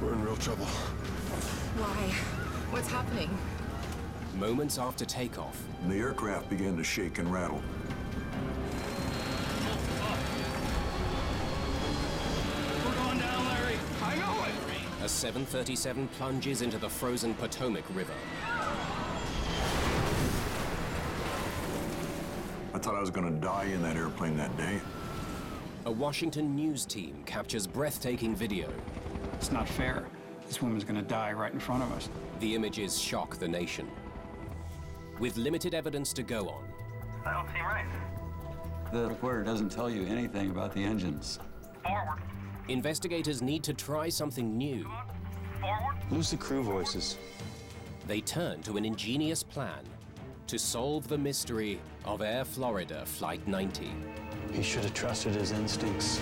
We're in real trouble. Why? What's happening? Moments after takeoff, The aircraft began to shake and rattle. We're going down, Larry. I know it. a 737 plunges into the frozen Potomac River. I thought I was going to die in that airplane that day. A Washington news team captures breathtaking video. It's not fair. This woman's gonna die right in front of us. The images shock the nation. With limited evidence to go on, That don't seem right. The reporter doesn't tell you anything about the engines. Forward. investigators need to try something new. Forward. Lose the crew voices. They turn to an ingenious plan to solve the mystery of Air Florida Flight 90. He should have trusted his instincts.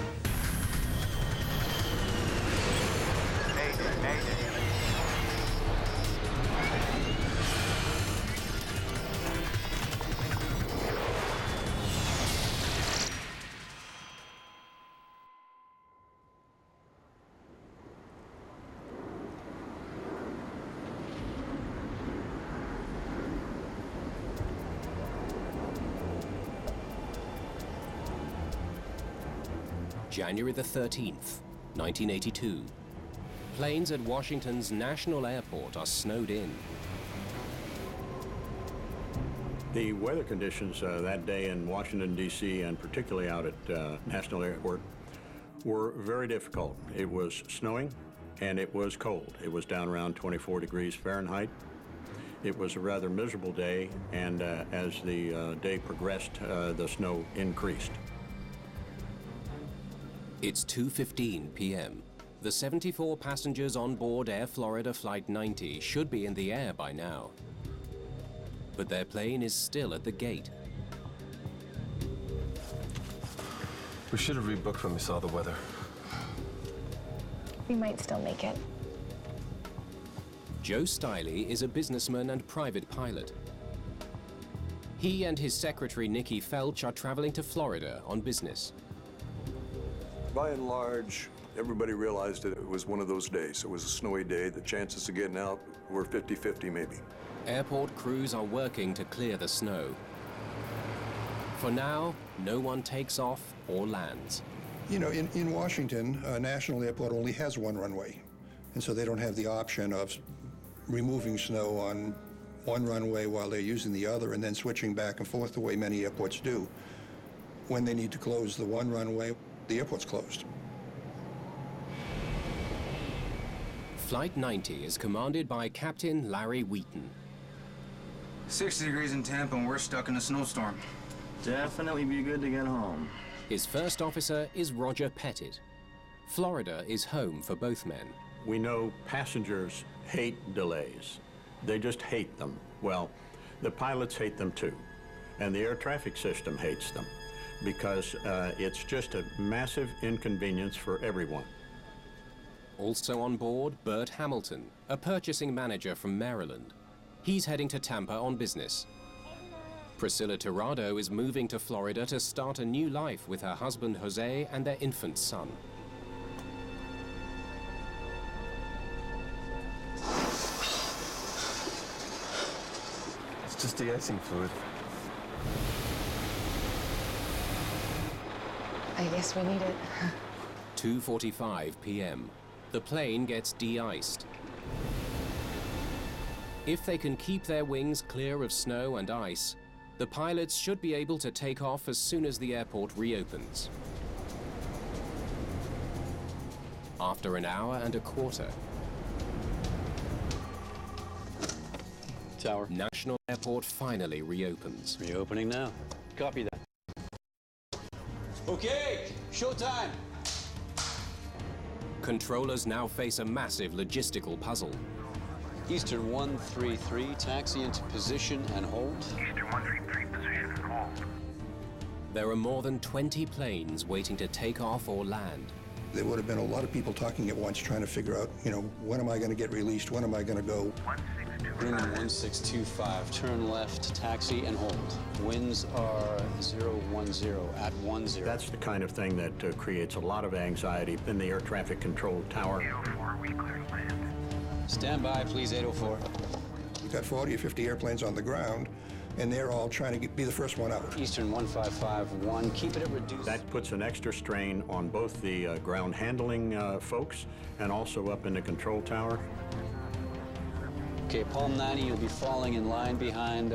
January the 13th, 1982. Planes at Washington's National Airport are snowed in. The weather conditions that day in Washington, D.C., and particularly out at National Airport, were very difficult. It was snowing, and it was cold. It was down around 24 degrees Fahrenheit. It was a rather miserable day, and as the day progressed, the snow increased. It's 2:15 p.m. The 74 passengers on board Air Florida Flight 90 should be in the air by now. But their plane is still at the gate. We should have rebooked when we saw the weather. We might still make it. Joe Stiley is a businessman and private pilot. He and his secretary Nikki Felch are traveling to Florida on business. By and large, everybody realized that it was one of those days. It was a snowy day. The chances of getting out were 50-50 maybe. Airport crews are working to clear the snow. For now, no one takes off or lands. You know, in Washington, National Airport only has one runway, and so they don't have the option of removing snow on one runway while they're using the other and then switching back and forth the way many airports do. When they need to close the one runway, the airport's closed. Flight 90 is commanded by Captain Larry Wheaton. 60 degrees in Tampa and we're stuck in a snowstorm. Definitely be good to get home. His first officer is Roger Pettit. Florida is home for both men. We know passengers hate delays. They just hate them. Well, the pilots hate them too, and the air traffic system hates them, because it's just a massive inconvenience for everyone. Also on board, Bert Hamilton, a purchasing manager from Maryland. He's heading to Tampa on business. Priscilla Tirado is moving to Florida to start a new life with her husband Jose and their infant son. It's just de-icing fluid. I guess we need it. 2:45 p.m. The plane gets de-iced. If they can keep their wings clear of snow and ice, the pilots should be able to take off as soon as the airport reopens. After an hour and a quarter, Tower. National Airport finally reopens. Reopening now. Copy that. Okay, showtime. Controllers now face a massive logistical puzzle. Eastern 133, taxi into position and hold. Eastern 133, position and hold. There are more than 20 planes waiting to take off or land. There would have been a lot of people talking at once trying to figure out, you know, when am I going to get released? When am I going to go? Greenland 1625, turn left, taxi and hold. Winds are 010 at 10. That's the kind of thing that creates a lot of anxiety in the air traffic control tower. 804, we clear to land. Stand by, please, 804. You've got 40 or 50 airplanes on the ground, and they're all trying to be the first one out. Eastern 1551, keep it at reduced. That puts an extra strain on both the ground handling folks and also up in the control tower. Okay, Palm 90, you'll be falling in line behind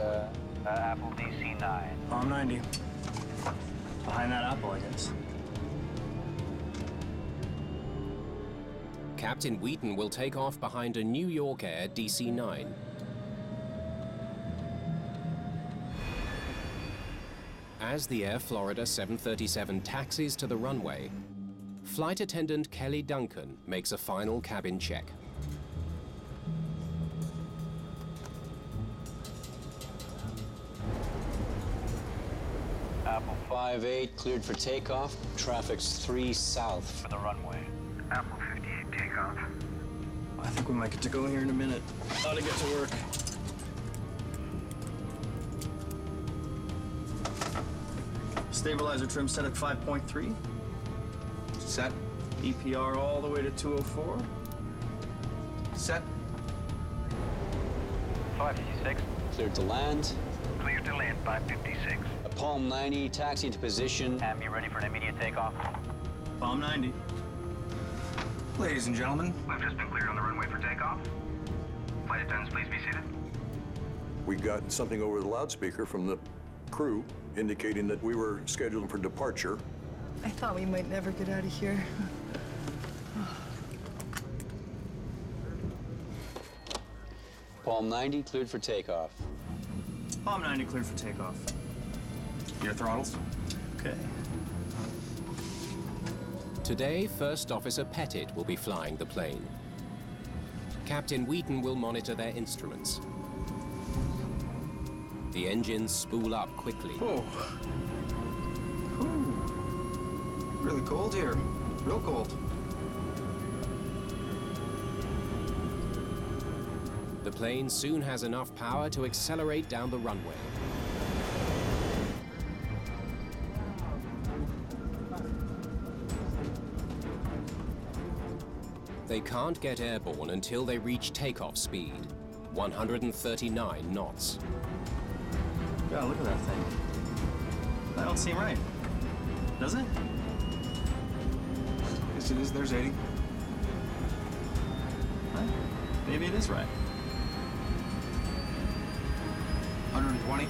Apple DC-9. Palm 90. Behind that apple, I guess. Captain Wheaton will take off behind a New York Air DC-9. As the Air Florida 737 taxis to the runway, flight attendant Kelly Duncan makes a final cabin check. Apple 58, cleared for takeoff. Traffic's 3 south. For the runway. Apple 58, takeoff. I think we might get to go here in a minute. Ought to get to work. Stabilizer trim set at 5.3. Set. EPR all the way to 204. Set. 556. Cleared to land. Clear to land, 556. Palm 90, taxi into position. And be ready for an immediate takeoff. Palm 90. Ladies and gentlemen. We've just been cleared on the runway for takeoff. Flight attendants, please be seated. We got something over the loudspeaker from the crew indicating that we were scheduled for departure. I thought we might never get out of here. Palm 90, cleared for takeoff. Palm 90 cleared for takeoff. Your throttles. Okay. Today, First Officer Pettit will be flying the plane. Captain Wheaton will monitor their instruments. The engines spool up quickly. Oh. Ooh. Really cold here. Real cold. The plane soon has enough power to accelerate down the runway. They can't get airborne until they reach takeoff speed, 139 knots. God, look at that thing. That don't seem right. Does it? Yes, it is. There's 80. Huh? Maybe it is right. 120.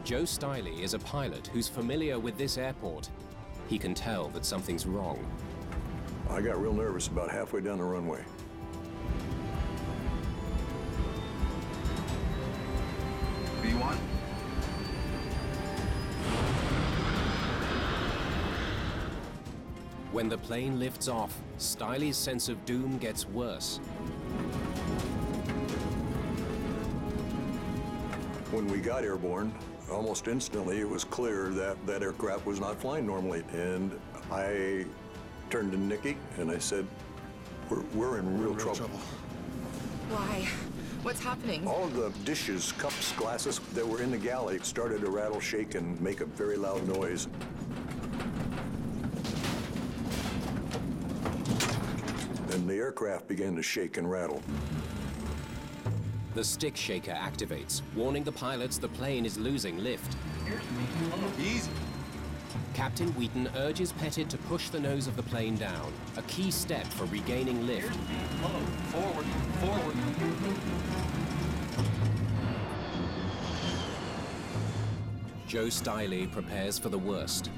Joe Stiley is a pilot who's familiar with this airport. He can tell that something's wrong. I got real nervous about halfway down the runway. B1. When the plane lifts off, Stiley's sense of doom gets worse. When we got airborne, almost instantly it was clear that that aircraft was not flying normally. And I turned to Nikki and I said, we're in real trouble. Why? What's happening? All of the dishes, cups, glasses that were in the galley started to rattle, shake, and make a very loud noise. And the aircraft began to shake and rattle. The stick shaker activates, warning the pilots the plane is losing lift. Easy. Captain Wheaton urges Pettit to push the nose of the plane down, a key step for regaining lift. Forward. Forward. Joe Stiley prepares for the worst.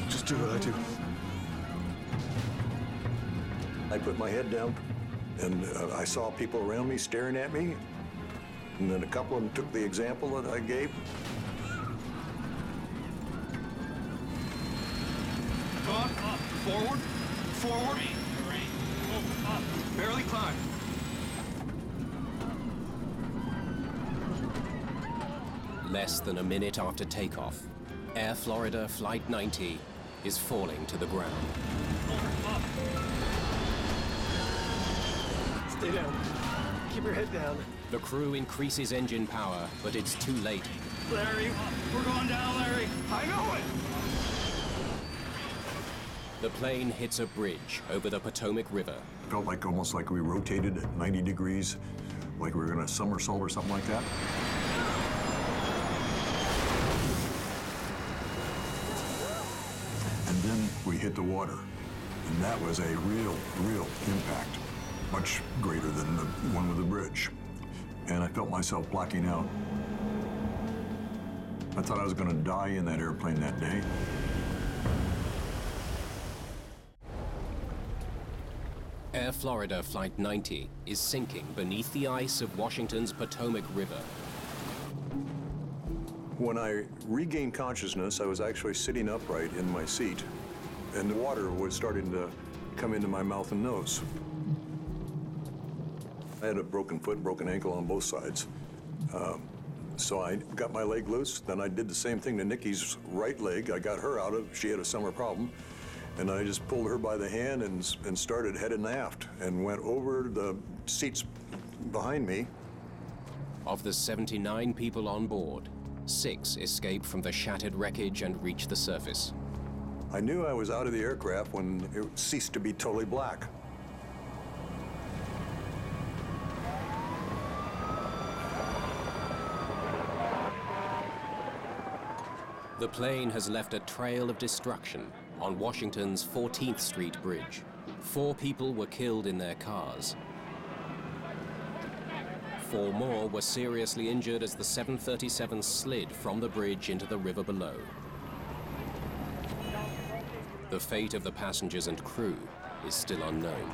Just do what I do. I put my head down, and I saw people around me staring at me, and then a couple of them took the example that I gave. Go up. Forward. Forward. Move up. Barely climb. Less than a minute after takeoff, Air Florida Flight 90 is falling to the ground. Stay down. Keep your head down. The crew increases engine power, but it's too late. Larry, we're going down, Larry. I know it. The plane hits a bridge over the Potomac River. Felt like almost like we rotated at 90 degrees, like we were going to somersault or something like that. And then we hit the water, and that was a real impact, much greater than the one with the bridge. And I felt myself blacking out. I thought I was going to die in that airplane that day. Air Florida Flight 90 is sinking beneath the ice of Washington's Potomac River. When I regained consciousness, I was actually sitting upright in my seat, and the water was starting to come into my mouth and nose. I had a broken foot, broken ankle on both sides. So I got my leg loose, then I did the same thing to Nikki's right leg. I got her out of, she had a summer problem, and I just pulled her by the hand and started heading aft and went over the seats behind me. Of the 79 people on board, 6 escaped from the shattered wreckage and reached the surface. I knew I was out of the aircraft when it ceased to be totally black. The plane has left a trail of destruction on Washington's 14th Street Bridge. 4 people were killed in their cars. 4 more were seriously injured as the 737 slid from the bridge into the river below. The fate of the passengers and crew is still unknown.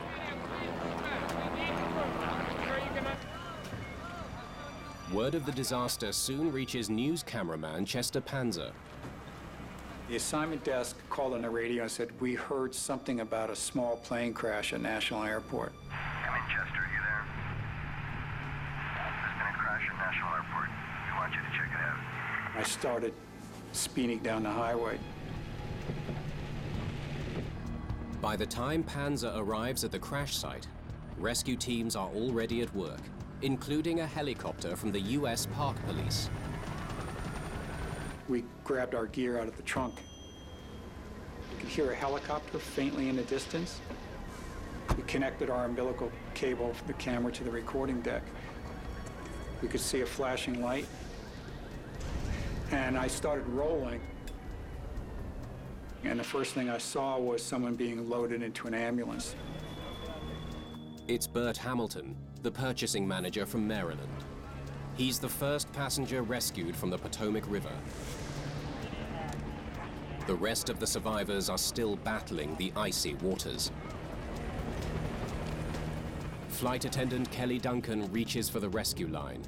Word of the disaster soon reaches news cameraman Chester Panzer. The assignment desk called on the radio and said, "We heard something about a small plane crash at National Airport." Come in, Chester. You there? There's been a crash at National Airport. We want you to check it out. I started speeding down the highway. By the time Panzer arrives at the crash site, rescue teams are already at work, including a helicopter from the U.S. Park Police. We grabbed our gear out of the trunk. We could hear a helicopter faintly in the distance. We connected our umbilical cable from the camera to the recording deck. We could see a flashing light. And I started rolling. And the first thing I saw was someone being loaded into an ambulance. It's Bert Hamilton, the purchasing manager from Maryland. He's the first passenger rescued from the Potomac River. The rest of the survivors are still battling the icy waters. Flight attendant Kelly Duncan reaches for the rescue line.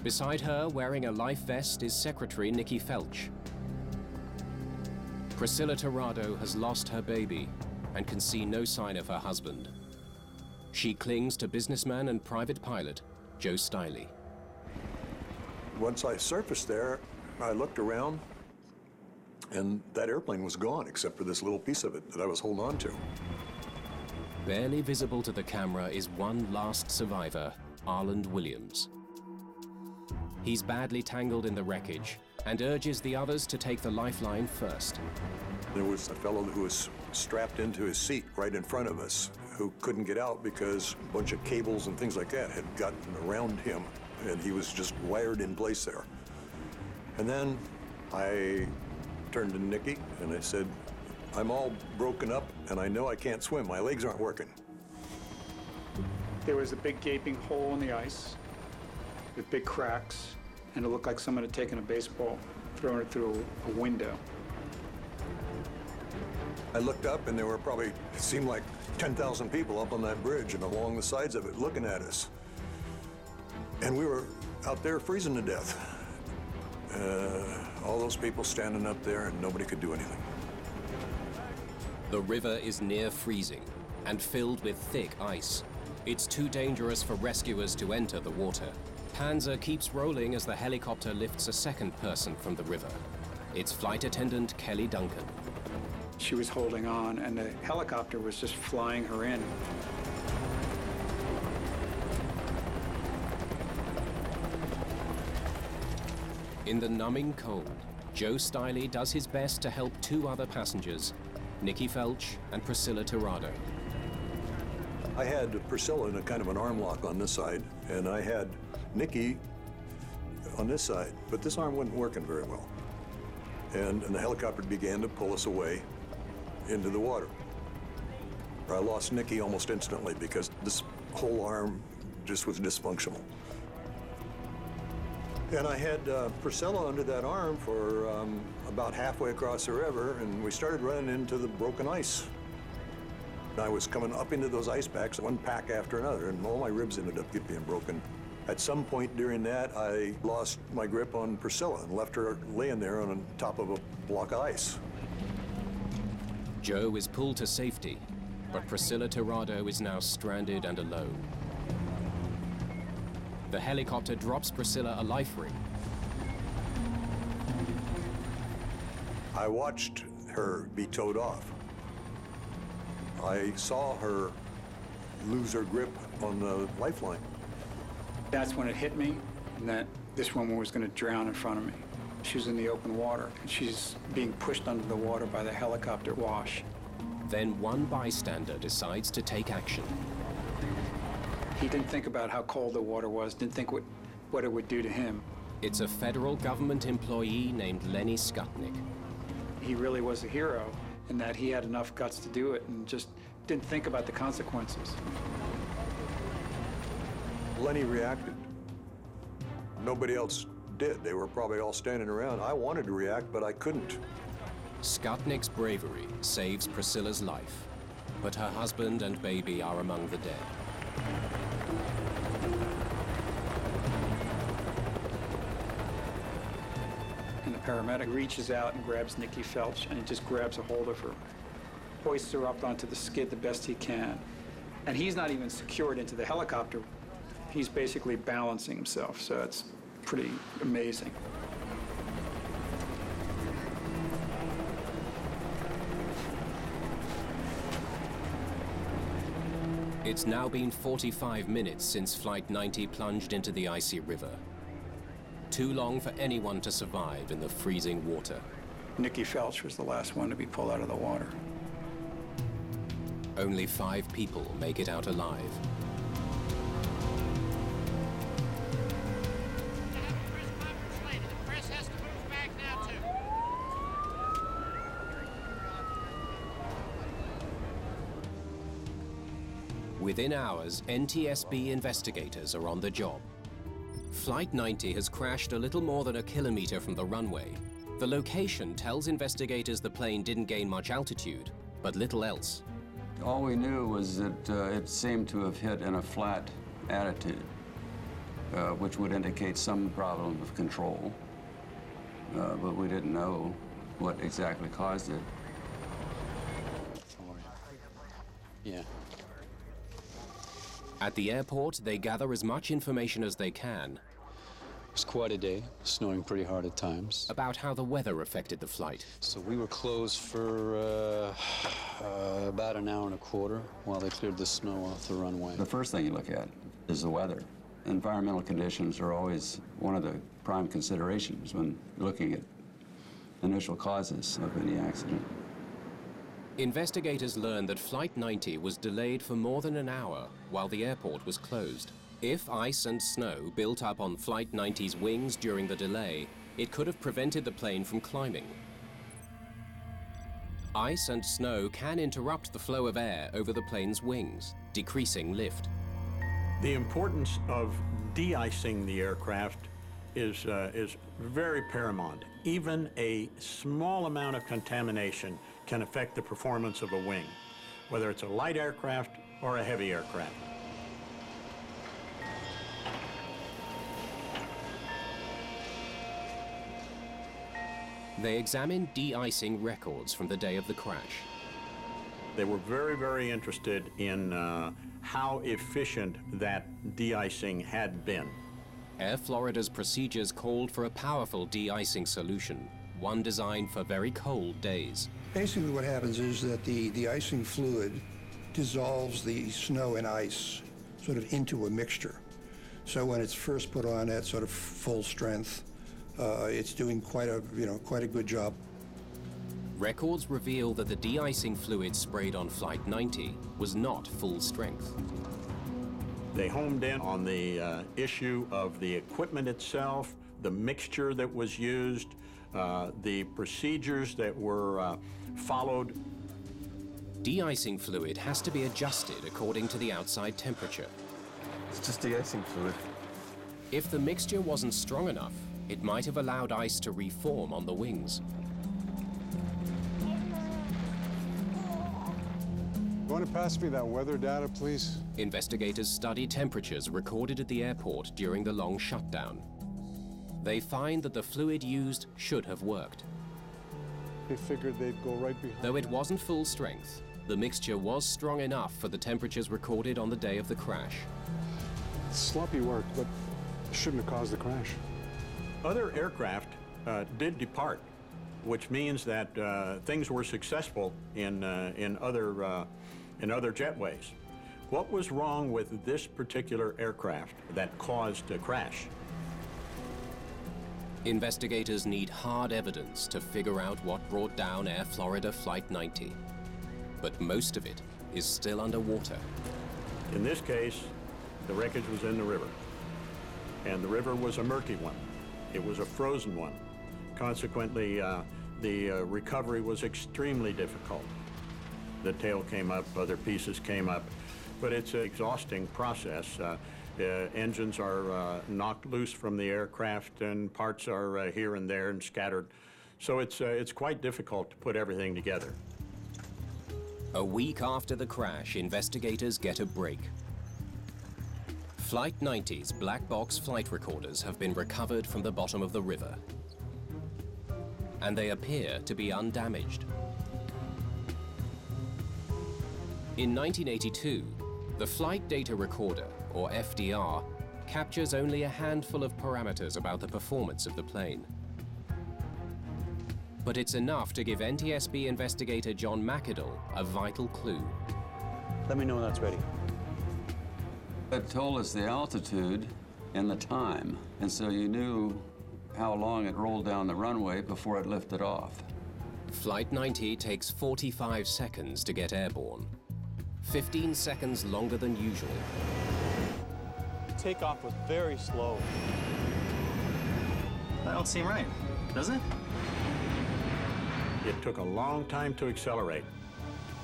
Beside her, wearing a life vest, is Secretary Nikki Felch. Priscilla Tirado has lost her baby and can see no sign of her husband. She clings to businessman and private pilot Joe Stiley. Once I surfaced there, I looked around, and that airplane was gone, except for this little piece of it that I was holding on to. Barely visible to the camera is one last survivor, Arland Williams. He's badly tangled in the wreckage and urges the others to take the lifeline first. There was a fellow who was strapped into his seat right in front of us who couldn't get out because a bunch of cables and things like that had gotten around him, and he was just wired in place there. And then I turned to Nikki and I said, "I'm all broken up and I know I can't swim. My legs aren't working." There was a big gaping hole in the ice with big cracks, and it looked like someone had taken a baseball, thrown it through a window. I looked up and there were probably, it seemed like 10,000 people up on that bridge and along the sides of it looking at us. And we were out there freezing to death. All those people standing up there and nobody could do anything. The river is near freezing and filled with thick ice. It's too dangerous for rescuers to enter the water. Panzer keeps rolling as the helicopter lifts a second person from the river. It's flight attendant Kelly Duncan. She was holding on, and the helicopter was just flying her in. In the numbing cold, Joe Stiley does his best to help two other passengers, Nikki Felch and Priscilla Tirado. I had Priscilla in a kind of an arm lock on this side, and I had Nikki on this side, but this arm wasn't working very well. And the helicopter began to pull us away into the water. I lost Nikki almost instantly because this whole arm just was dysfunctional. And I had Priscilla under that arm for about halfway across the river, and we started running into the broken ice. I was coming up into those ice packs, one pack after another, and all my ribs ended up being broken. At some point during that, I lost my grip on Priscilla and left her laying there on top of a block of ice. Joe is pulled to safety, but Priscilla Tirado is now stranded and alone. The helicopter drops Priscilla a life ring. I watched her be towed off. I saw her lose her grip on the lifeline. That's when it hit me, and that this woman was going to drown in front of me. She was in the open water, and she's being pushed under the water by the helicopter wash. Then one bystander decides to take action. He didn't think about how cold the water was, didn't think what it would do to him. It's a federal government employee named Lenny Skutnik. He really was a hero in that he had enough guts to do it and just didn't think about the consequences. Lenny reacted. Nobody else did. They were probably all standing around. I wanted to react, but I couldn't. Skutnik's bravery saves Priscilla's life, but her husband and baby are among the dead. And the paramedic reaches out and grabs Nikki Felch, and he just grabs a hold of her, hoists her up onto the skid the best he can. And he's not even secured into the helicopter. He's basically balancing himself, so it's pretty amazing. It's now been 45 minutes since Flight 90 plunged into the icy river. Too long for anyone to survive in the freezing water. Nikki Felch was the last one to be pulled out of the water. Only 5 people make it out alive. Within hours, NTSB investigators are on the job. Flight 90 has crashed a little more than a kilometer from the runway. The location tells investigators the plane didn't gain much altitude, but little else. All we knew was that it seemed to have hit in a flat attitude, which would indicate some problem of control, but we didn't know what exactly caused it. Yeah. At the airport, they gather as much information as they can. It was quite a day, snowing pretty hard at times. About how the weather affected the flight. So we were closed for about an hour and a quarter while they cleared the snow off the runway. The first thing you look at is the weather. Environmental conditions are always one of the prime considerations when looking at initial causes of any accident. Investigators learned that Flight 90 was delayed for more than an hour while the airport was closed. If ice and snow built up on Flight 90's wings during the delay, it could have prevented the plane from climbing. Ice and snow can interrupt the flow of air over the plane's wings, decreasing lift. The importance of de-icing the aircraft is very paramount. Even a small amount of contamination can affect the performance of a wing, whether it's a light aircraft or a heavy aircraft. They examined de-icing records from the day of the crash. They were very, very interested in how efficient that de-icing had been. Air Florida's procedures called for a powerful de-icing solution, one designed for very cold days. Basically what happens is that the icing fluid dissolves the snow and ice sort of into a mixture. So when it's first put on at sort of full strength, it's doing quite a good job. Records reveal that the de-icing fluid sprayed on Flight 90 was not full strength. They homed in on the issue of the equipment itself, the mixture that was used, the procedures that were followed. De-icing fluid has to be adjusted according to the outside temperature. It's just de-icing fluid. If the mixture wasn't strong enough, it might have allowed ice to reform on the wings. Want to pass me that weather data, please? Investigators study temperatures recorded at the airport during the long shutdown. They find that the fluid used should have worked. They figured they'd go right behind. Though it wasn't full strength, the mixture was strong enough for the temperatures recorded on the day of the crash. Sloppy work, but shouldn't have caused the crash. Other aircraft did depart, which means that things were successful in other jetways. What was wrong with this particular aircraft that caused a crash? Investigators need hard evidence to figure out what brought down Air Florida Flight 90. But most of it is still underwater. In this case, the wreckage was in the river. And the river was a murky one. It was a frozen one. Consequently, the recovery was extremely difficult. The tail came up, other pieces came up, but it's an exhausting process. Engines are knocked loose from the aircraft and parts are here and there and scattered. So it's quite difficult to put everything together. A week after the crash, investigators get a break. Flight 90's black box flight recorders have been recovered from the bottom of the river, and they appear to be undamaged. In 1982, the Flight Data Recorder, or FDR, captures only a handful of parameters about the performance of the plane. But it's enough to give NTSB investigator John McAdle a vital clue. Let me know when that's ready. It told us the altitude and the time, and so you knew how long it rolled down the runway before it lifted off. Flight 90 takes 45 seconds to get airborne, 15 seconds longer than usual. Takeoff was very slow. That don't seem right, does it? It took a long time to accelerate.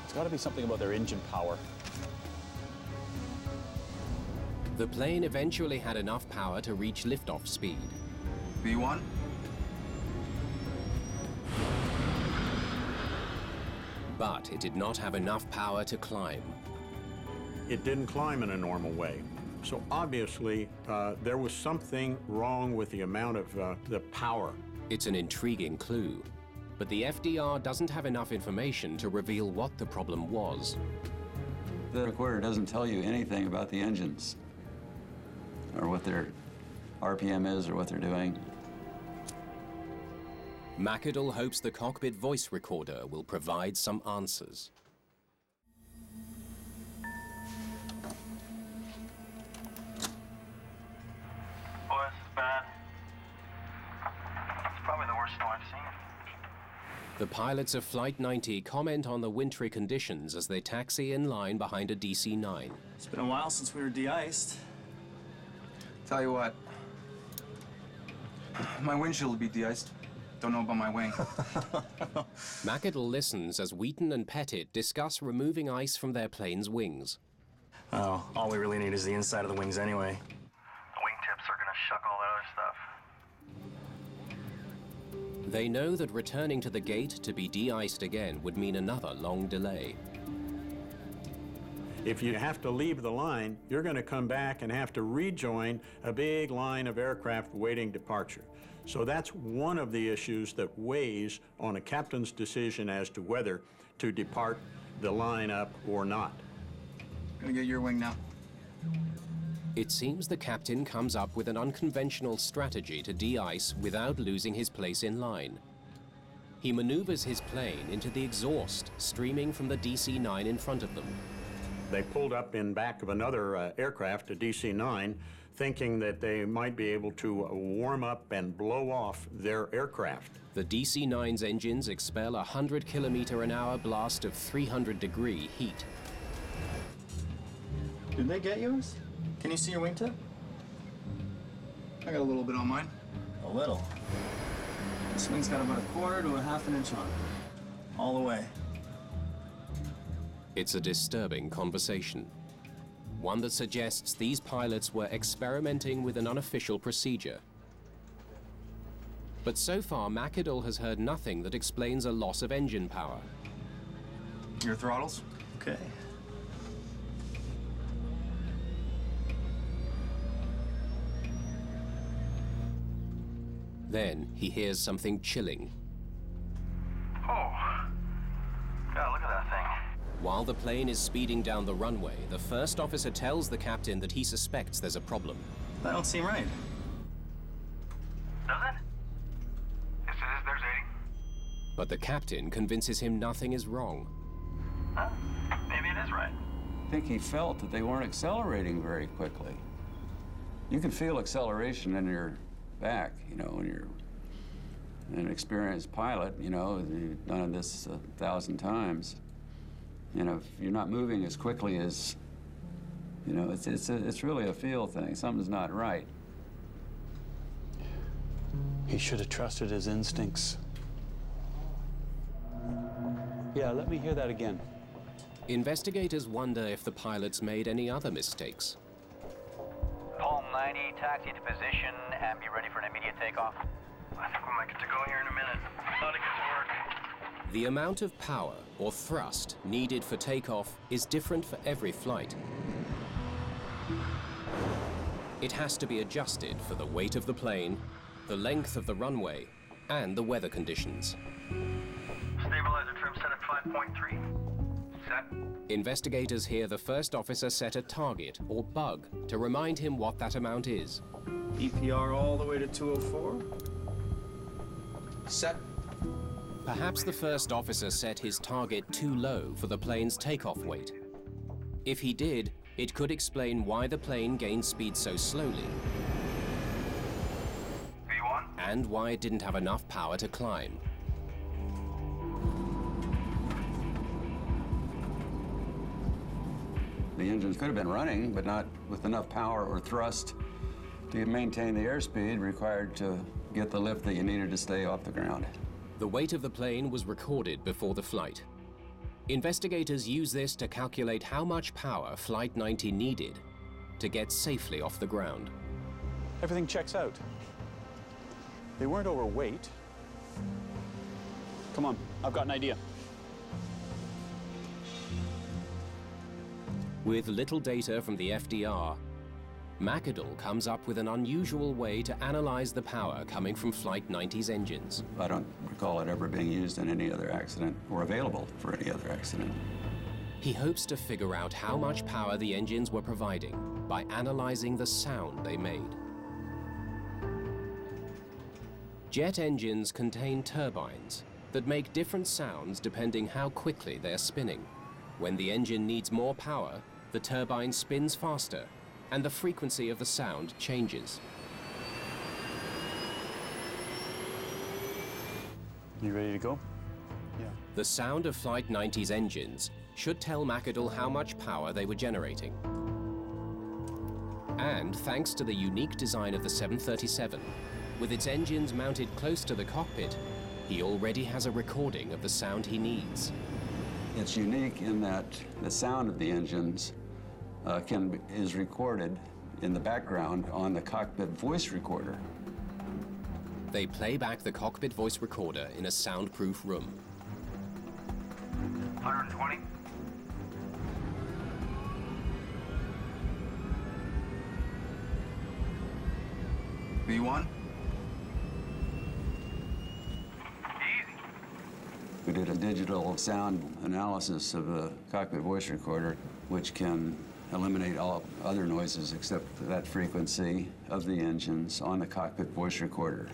It's got to be something about their engine power. The plane eventually had enough power to reach liftoff speed. V1? But it did not have enough power to climb. It didn't climb in a normal way. So obviously, there was something wrong with the amount of the power. It's an intriguing clue, but the FDR doesn't have enough information to reveal what the problem was. The recorder doesn't tell you anything about the engines, or what their RPM is, or what they're doing. McAdle hopes the cockpit voice recorder will provide some answers. Boy, this is bad. It's probably the worst snow I've seen. The pilots of Flight 90 comment on the wintry conditions as they taxi in line behind a DC-9. It's been a while since we were de-iced. Tell you what, my windshield will be de-iced. Don't know about my wing. McAdle listens as Wheaton and Pettit discuss removing ice from their plane's wings. Oh, all we really need is the inside of the wings anyway. The wingtips are gonna shuck all that other stuff. They know that returning to the gate to be de-iced again would mean another long delay. If you have to leave the line, you're going to come back and have to rejoin a big line of aircraft waiting departure. So that's one of the issues that weighs on a captain's decision as to whether to depart the line up or not. Gonna get your wing now. It seems the captain comes up with an unconventional strategy to de-ice without losing his place in line. He maneuvers his plane into the exhaust streaming from the DC-9 in front of them. They pulled up in back of another aircraft, a DC-9, thinking that they might be able to warm up and blow off their aircraft. The DC-9's engines expel a 100-kilometer-an-hour blast of 300-degree heat. Did they get yours? Can you see your wingtip? I got a little bit on mine. A little. This wing's got about 1/4 to 1/2 inch on it. All the way. It's a disturbing conversation. One that suggests these pilots were experimenting with an unofficial procedure. But so far, McAdoo has heard nothing that explains a loss of engine power. Your throttles? Okay. Then he hears something chilling. Oh. God, look at that thing. While the plane is speeding down the runway, the first officer tells the captain that he suspects there's a problem. That don't seem right. Does it? There's 80. But the captain convinces him nothing is wrong. Huh? Maybe it is right. I think he felt that they weren't accelerating very quickly. You can feel acceleration in your back, you know, when you're an experienced pilot, you know, you've done this 1,000 times. You know, if you're not moving as quickly as, you know, it's really a feel thing. Something's not right. He should have trusted his instincts. Yeah, let me hear that again. Investigators wonder if the pilots made any other mistakes. Palm 90, taxi to position and be ready for an immediate takeoff. I think we might get to go here in a minute. Thought it could work. The amount of power or thrust needed for takeoff is different for every flight. It has to be adjusted for the weight of the plane, the length of the runway, and the weather conditions. Stabilizer trim set at 5.3. Set. Investigators hear the first officer set a target or bug to remind him what that amount is. EPR all the way to 204. Set. Perhaps the first officer set his target too low for the plane's takeoff weight. If he did, it could explain why the plane gained speed so slowly. V1. And why it didn't have enough power to climb. The engines could have been running, but not with enough power or thrust to maintain the airspeed required to get the lift that you needed to stay off the ground. The weight of the plane was recorded before the flight. Investigators use this to calculate how much power Flight 90 needed to get safely off the ground. Everything checks out. They weren't overweight. Come on, I've got an idea. With little data from the FDR, McAdoo comes up with an unusual way to analyze the power coming from Flight 90's engines. I don't recall it ever being used in any other accident or available for any other accident. He hopes to figure out how much power the engines were providing by analyzing the sound they made. Jet engines contain turbines that make different sounds depending how quickly they're spinning. When the engine needs more power, the turbine spins faster, and the frequency of the sound changes. You ready to go? Yeah. The sound of Flight 90's engines should tell McAdoo how much power they were generating. And thanks to the unique design of the 737, with its engines mounted close to the cockpit, he already has a recording of the sound he needs. It's unique in that the sound of the engines is recorded in the background on the cockpit voice recorder. They play back the cockpit voice recorder in a soundproof room. 120. V1. Easy. We did a digital sound analysis of the cockpit voice recorder, which can eliminate all other noises except that frequency of the engines on the cockpit voice recorder.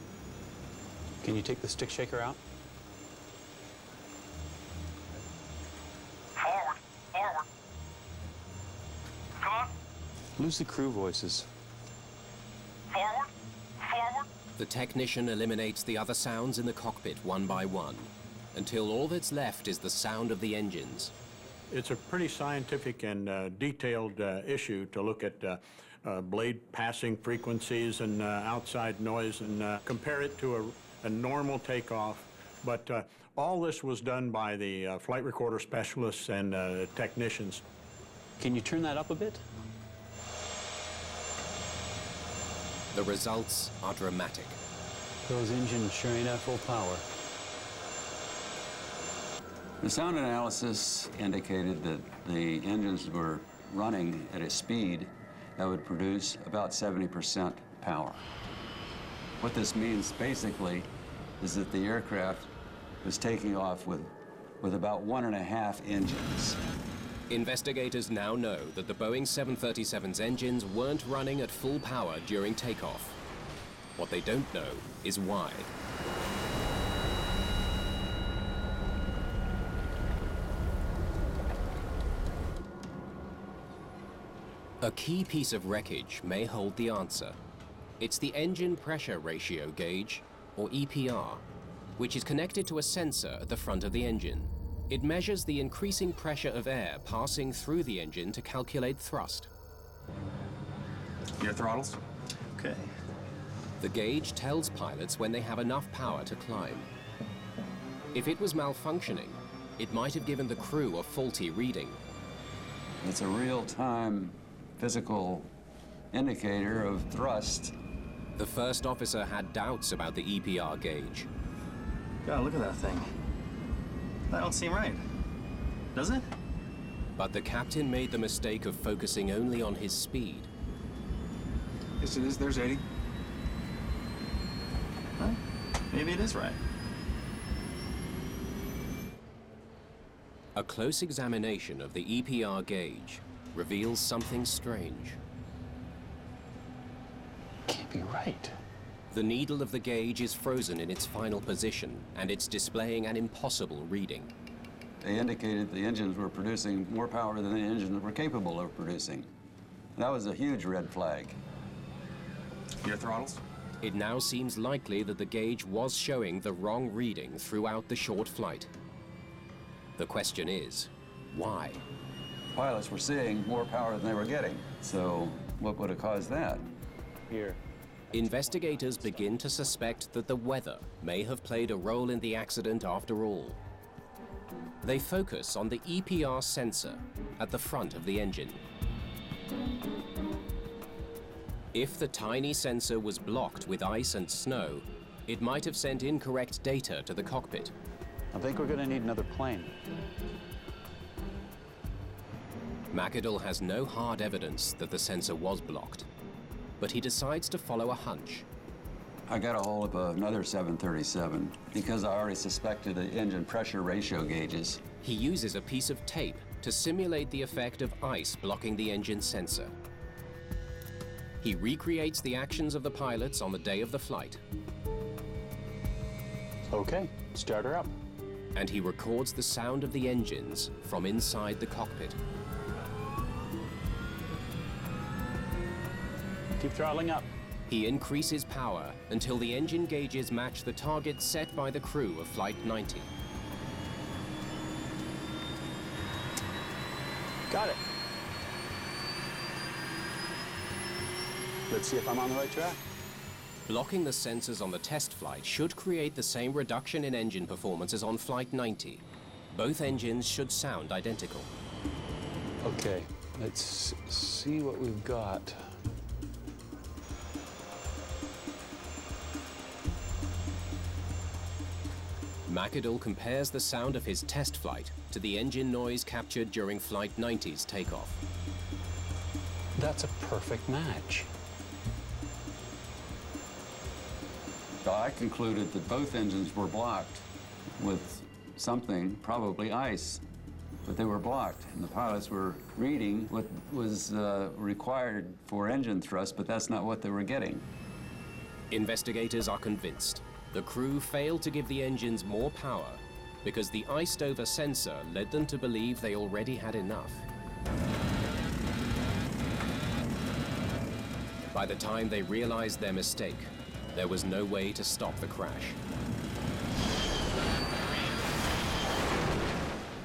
Can you take the stick shaker out? Forward, forward. Come on. Lose the crew voices. Forward, forward. The technician eliminates the other sounds in the cockpit one by one, until all that's left is the sound of the engines. It's a pretty scientific and detailed issue to look at blade passing frequencies and outside noise and compare it to a normal takeoff. But all this was done by the flight recorder specialists and technicians. Can you turn that up a bit? The results are dramatic. Those engines sure ain't at full power. The sound analysis indicated that the engines were running at a speed that would produce about 70% power. What this means basically is that the aircraft was taking off with about 1.5 engines. Investigators now know that the Boeing 737's engines weren't running at full power during takeoff. What they don't know is why. A key piece of wreckage may hold the answer. It's the engine pressure ratio gauge, or EPR, which is connected to a sensor at the front of the engine. It measures the increasing pressure of air passing through the engine to calculate thrust. Your throttles? Okay. The gauge tells pilots when they have enough power to climb. If it was malfunctioning, it might have given the crew a faulty reading. It's a real-time physical indicator of thrust. The first officer had doubts about the EPR gauge. God, look at that thing. That don't seem right. Does it? But the captain made the mistake of focusing only on his speed. Yes, it is. There's 80. Huh? Maybe it is right. A close examination of the EPR gauge reveals something strange. Can't be right. The needle of the gauge is frozen in its final position, and it's displaying an impossible reading. They indicated the engines were producing more power than the engines were capable of producing. That was a huge red flag. Your throttles? It now seems likely that the gauge was showing the wrong reading throughout the short flight. The question is, why? Pilots were seeing more power than they were getting. So what would have caused that? Here. Investigators begin to suspect that the weather may have played a role in the accident after all. They focus on the EPR sensor at the front of the engine. If the tiny sensor was blocked with ice and snow, it might have sent incorrect data to the cockpit. I think we're gonna need another plane. McAdoo has no hard evidence that the sensor was blocked, but he decides to follow a hunch. I got a hold of another 737 because I already suspected the engine pressure ratio gauges. He uses a piece of tape to simulate the effect of ice blocking the engine sensor. He recreates the actions of the pilots on the day of the flight. Okay, start her up. And he records the sound of the engines from inside the cockpit. Keep throttling up. He increases power until the engine gauges match the target set by the crew of Flight 90. Got it. Let's see if I'm on the right track. Blocking the sensors on the test flight should create the same reduction in engine performance as on Flight 90. Both engines should sound identical. Okay, let's see what we've got. McAdoo compares the sound of his test flight to the engine noise captured during Flight 90's takeoff. That's a perfect match. So I concluded that both engines were blocked with something, probably ice. but they were blocked, and the pilots were reading what was required for engine thrust, but that's not what they were getting. Investigators are convinced the crew failed to give the engines more power because the iced-over sensor led them to believe they already had enough. By the time they realized their mistake, there was no way to stop the crash.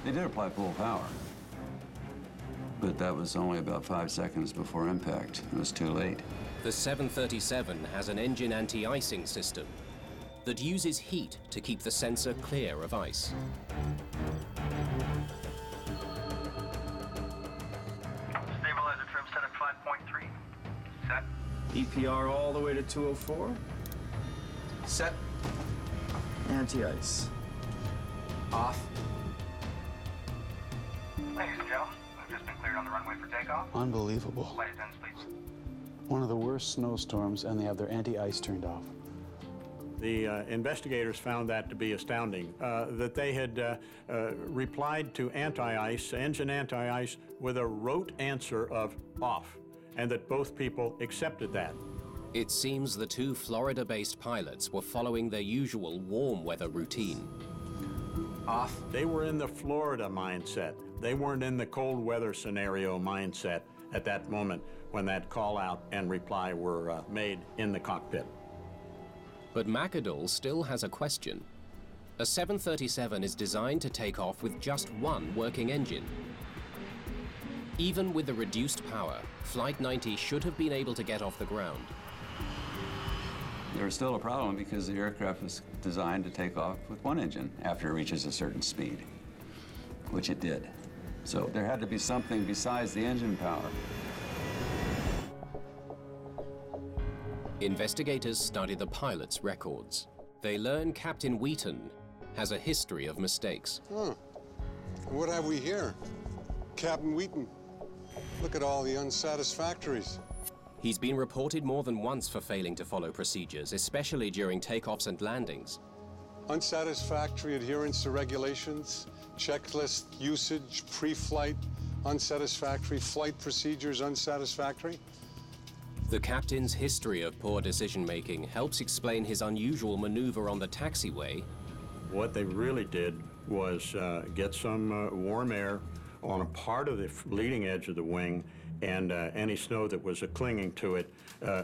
They did apply full power, but that was only about 5 seconds before impact. It was too late. The 737 has an engine anti-icing system that uses heat to keep the sensor clear of ice. Stabilizer trim set at 5.3. Set. EPR all the way to 204. Set. Anti-ice. Off. Ladies and gentlemen, we've just been cleared on the runway for takeoff. Unbelievable. Flight attendants, please. One of the worst snowstorms, and they have their anti-ice turned off. The investigators found that to be astounding, that they had replied to anti-ice, engine anti-ice, with a rote answer of off, and that both people accepted that. It seems the two Florida-based pilots were following their usual warm weather routine. Off. They were in the Florida mindset. They weren't in the cold weather scenario mindset at that moment when that call out and reply were made in the cockpit. But McAdoo still has a question. A 737 is designed to take off with just one working engine. Even with the reduced power, Flight 90 should have been able to get off the ground. There's still a problem because the aircraft was designed to take off with one engine after it reaches a certain speed, which it did. So there had to be something besides the engine power. Investigators study the pilot's records. They learn Captain Wheaton has a history of mistakes. Huh. What have we here? Captain Wheaton. Look at all the unsatisfactories. He's been reported more than once for failing to follow procedures, especially during takeoffs and landings. Unsatisfactory adherence to regulations, checklist usage, pre-flight, unsatisfactory, flight procedures, unsatisfactory. The captain's history of poor decision-making helps explain his unusual maneuver on the taxiway. What they really did was get some warm air on a part of the leading edge of the wing, and any snow that was clinging to it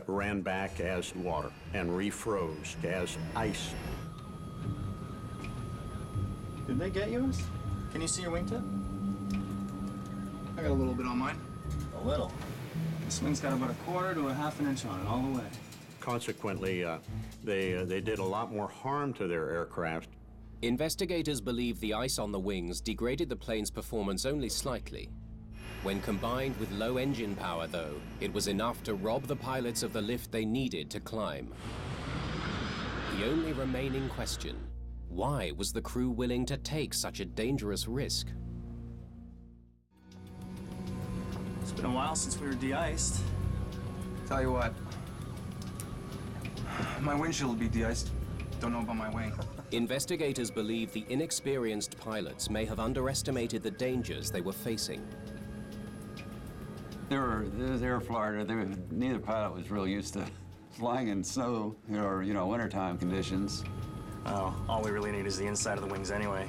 ran back as water and refroze as ice. Did they get yours? Can you see your wingtip? I got a little bit on mine. A little? This wing's got about 1/4 to 1/2 inch on it all the way. Consequently, they did a lot more harm to their aircraft. Investigators believe the ice on the wings degraded the plane's performance only slightly. When combined with low engine power, though, it was enough to rob the pilots of the lift they needed to climb. The only remaining question: why was the crew willing to take such a dangerous risk? It's been a while since we were de-iced. Tell you what, my windshield will be de-iced. Don't know about my wing. Investigators believe the inexperienced pilots may have underestimated the dangers they were facing. They were Air Florida. Neither pilot was real used to flying in snow or, wintertime conditions. Oh, all we really need is the inside of the wings anyway.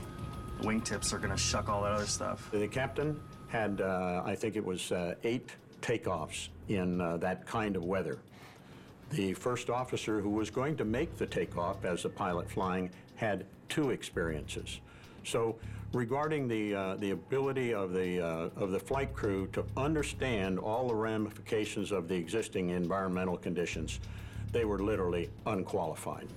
The wingtips are gonna shuck all that other stuff. The captain had, I think it was 8 takeoffs in that kind of weather. The first officer who was going to make the takeoff as a pilot flying had 2 experiences. So regarding the ability of the flight crew to understand all the ramifications of the existing environmental conditions, they were literally unqualified.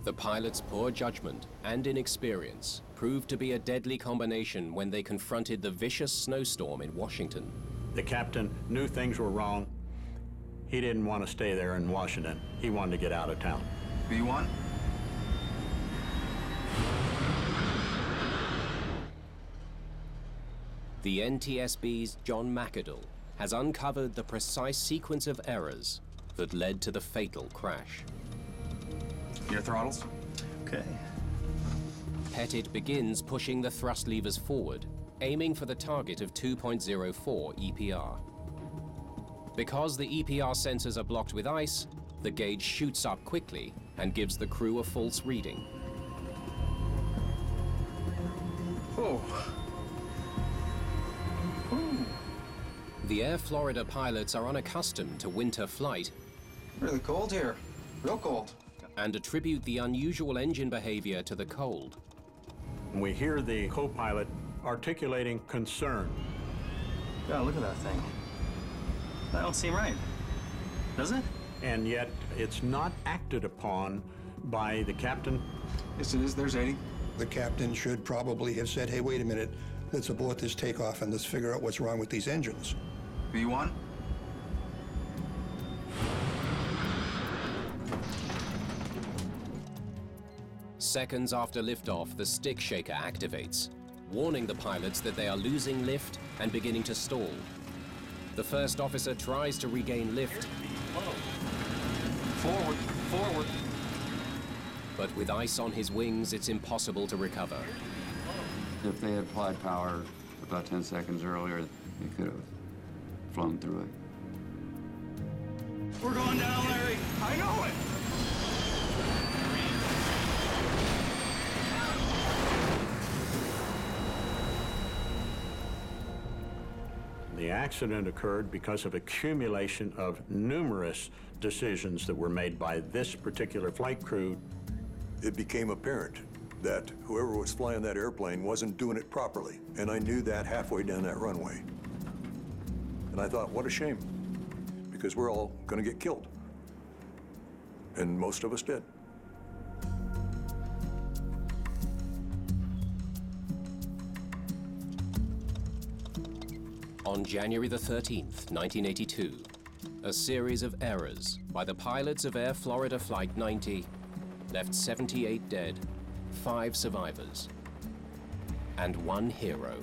The pilots' poor judgment and inexperience proved to be a deadly combination when they confronted the vicious snowstorm in Washington. The captain knew things were wrong. He didn't want to stay there in Washington. He wanted to get out of town. B1? The NTSB's John McAdoo has uncovered the precise sequence of errors that led to the fatal crash. Your throttles? Okay. Pettit begins pushing the thrust levers forward, aiming for the target of 2.04 EPR. Because the EPR sensors are blocked with ice, the gauge shoots up quickly and gives the crew a false reading. Oh. Ooh. The Air Florida pilots are unaccustomed to winter flight. Really cold here. Real cold. And attribute the unusual engine behavior to the cold. We hear the co-pilot articulating concern. God, look at that thing. That don't seem right, does it? And yet it's not acted upon by the captain. Yes, it is. There's 80. The captain should probably have said, hey, wait a minute, let's abort this takeoff and let's figure out what's wrong with these engines. B1. Seconds after liftoff, the stick shaker activates, warning the pilots that they are losing lift and beginning to stall. The first officer tries to regain lift. Forward, forward. But with ice on his wings, it's impossible to recover. If they had applied power about 10 seconds earlier, they could have flown through it. We're going down, Larry. I know it. The accident occurred because of accumulation of numerous decisions that were made by this particular flight crew. It became apparent that whoever was flying that airplane wasn't doing it properly, and I knew that halfway down that runway. And I thought, what a shame, because we're all going to get killed. And most of us did. On January the 13th, 1982, a series of errors by the pilots of Air Florida Flight 90 left 78 dead, 5 survivors, and 1 hero.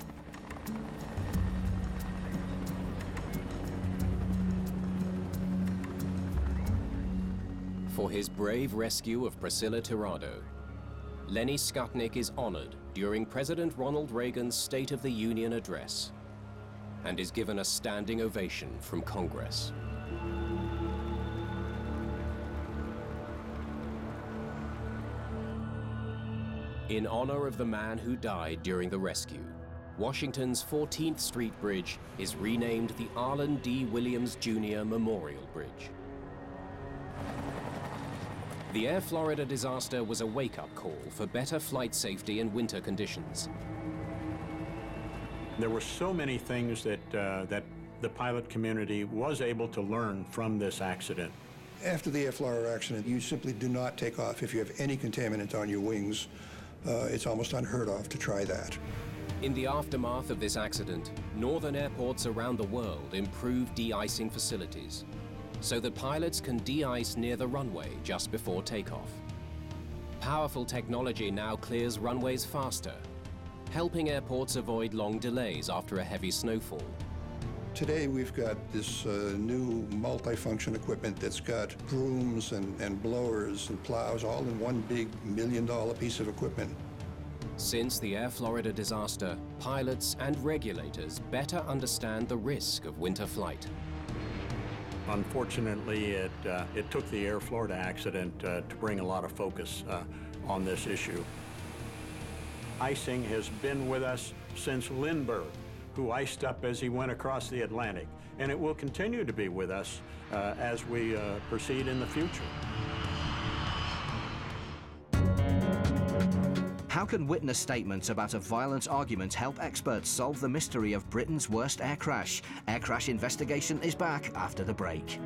For his brave rescue of Priscilla Tirado, Lenny Skutnik is honored during President Ronald Reagan's State of the Union address and is given a standing ovation from Congress. In honor of the man who died during the rescue, Washington's 14th Street Bridge is renamed the Arlen D. Williams Jr. Memorial Bridge. The Air Florida disaster was a wake-up call for better flight safety in winter conditions. There were so many things that the pilot community was able to learn from this accident. After the Air Florida accident, you simply do not take off if you have any contaminant on your wings. It's almost unheard of to try that. In the aftermath of this accident, northern airports around the world improved de-icing facilities so that pilots can de-ice near the runway just before takeoff. Powerful technology now clears runways faster, helping airports avoid long delays after a heavy snowfall. Today we've got this new multi-function equipment that's got brooms and blowers and plows all in one big $1 million piece of equipment. Since the Air Florida disaster, pilots and regulators better understand the risk of winter flight. Unfortunately, it took the Air Florida accident to bring a lot of focus on this issue. Icing has been with us since Lindbergh, who iced up as he went across the Atlantic, and it will continue to be with us as we proceed in the future. How can witness statements about a violent argument help experts solve the mystery of Britain's worst air crash? Air Crash Investigation is back after the break.